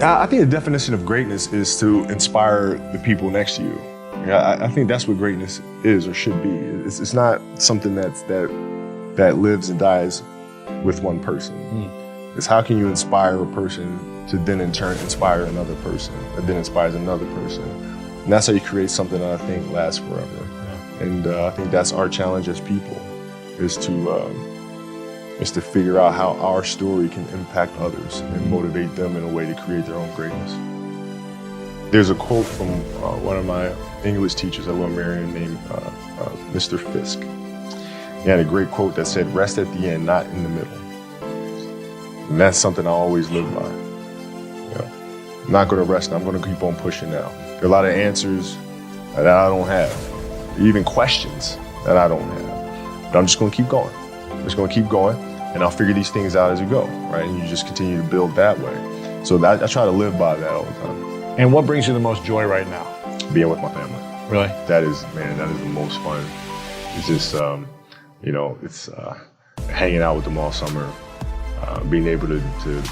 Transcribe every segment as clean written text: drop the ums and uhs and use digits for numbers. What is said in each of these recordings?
I think the definition of greatness is to inspire the people next to you. I think that's what greatness is or should be. It's not something that lives and dies with one person. It's how can you inspire a person to then in turn inspire another person, that then inspires another person. And that's how you create something that I think lasts forever. Yeah. And I think that's our challenge as people, is to figure out how our story can impact others and motivate them in a way to create their own greatness. There's a quote from one of my English teachers at Will Marion named Mr. Fisk. He had a great quote that said, "Rest at the end, not in the middle." And that's something I always live by. I'm not going to rest, I'm going to keep on pushing now. There are a lot of answers that I don't have, even questions that I don't have. But I'm just going to keep going. I'm just going to keep going, and I'll figure these things out as we go, right? And you just continue to build that way. So I try to live by that all the time. And what brings you the most joy right now? Being with my family. Really? That is the most fun. It's just, it's hanging out with them all summer, being able to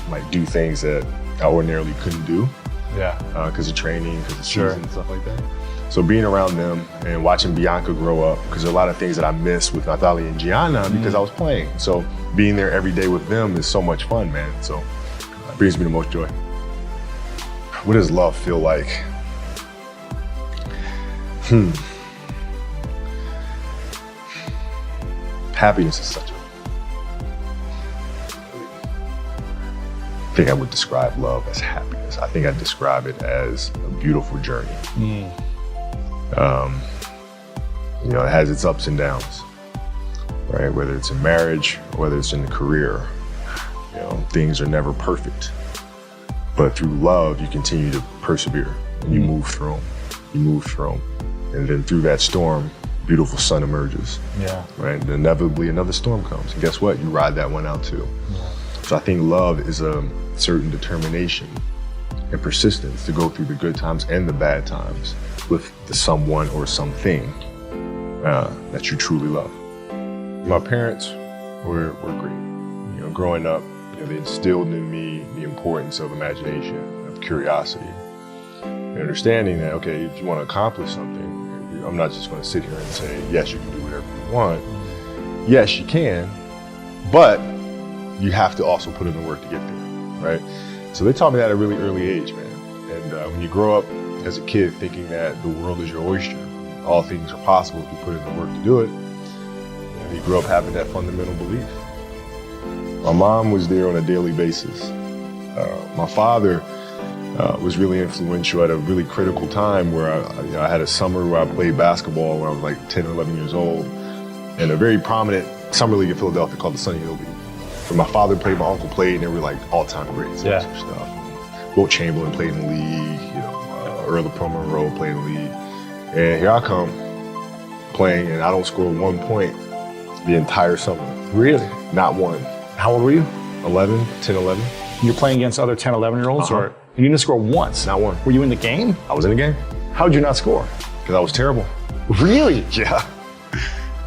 like do things that I ordinarily couldn't do. Yeah. Because of training, because of season and stuff like that. So being around them and watching Bianca grow up, because there are a lot of things that I miss with Natalia and Gianna because I was playing. So being there every day with them is so much fun, man. So it brings me the most joy. What does love feel like? Happiness is such a... I think I would describe love as happiness. I think I'd describe it as a beautiful journey. It has its ups and downs, right? Whether it's in marriage, whether it's in a career, things are never perfect. But through love, you continue to persevere and you move through them. You move through them. And then through that storm, beautiful sun emerges. Yeah. Right? And inevitably another storm comes. And guess what? You ride that one out too. Yeah. So I think love is a certain determination and persistence to go through the good times and the bad times with the someone or something that you truly love. My parents were great. Growing up, they instilled in me the importance of imagination, of curiosity, and understanding that, okay, if you want to accomplish something, I'm not just going to sit here and say, yes, you can do whatever you want. Yes, you can, but you have to also put in the work to get there, right? So they taught me that at a really early age, man. And when you grow up as a kid thinking that the world is your oyster, all things are possible if you put in the work to do it, you grow up having that fundamental belief. My mom was there on a daily basis. My father was really influential at a really critical time where I had a summer where I played basketball when I was like 10 or 11 years old, and a very prominent summer league in Philadelphia called the Sunny Hill League. Where my father played, my uncle played, and they were like all-time greats and stuff. Wilt Chamberlain played in the league, Earl of Pro Monroe played in the league. And here I come playing, and I don't score 1 point the entire summer. Really? Not one. How old were you? 10, 11. You're playing against other 10, 11-year-olds, or you didn't score once? Not one. Were you in the game? I was in the game. How'd you not score? Because I was terrible. Really? Yeah.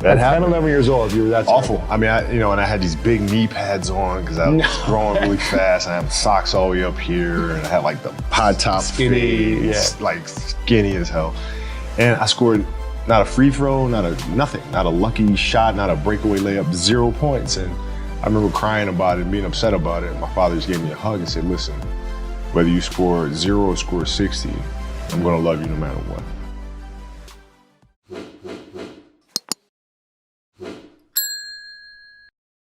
At 10, 11 years old, you were that awful. terrible. I mean, and I had these big knee pads on because I was growing really fast. I had socks all the way up here, and I had like the pod top skinny, like skinny as hell. And I scored not a free throw, nothing, not a lucky shot, not a breakaway layup, 0 points. And I remember crying about it and being upset about it. And my father just gave me a hug and said, listen, whether you score 0 or score 60, I'm gonna love you no matter what.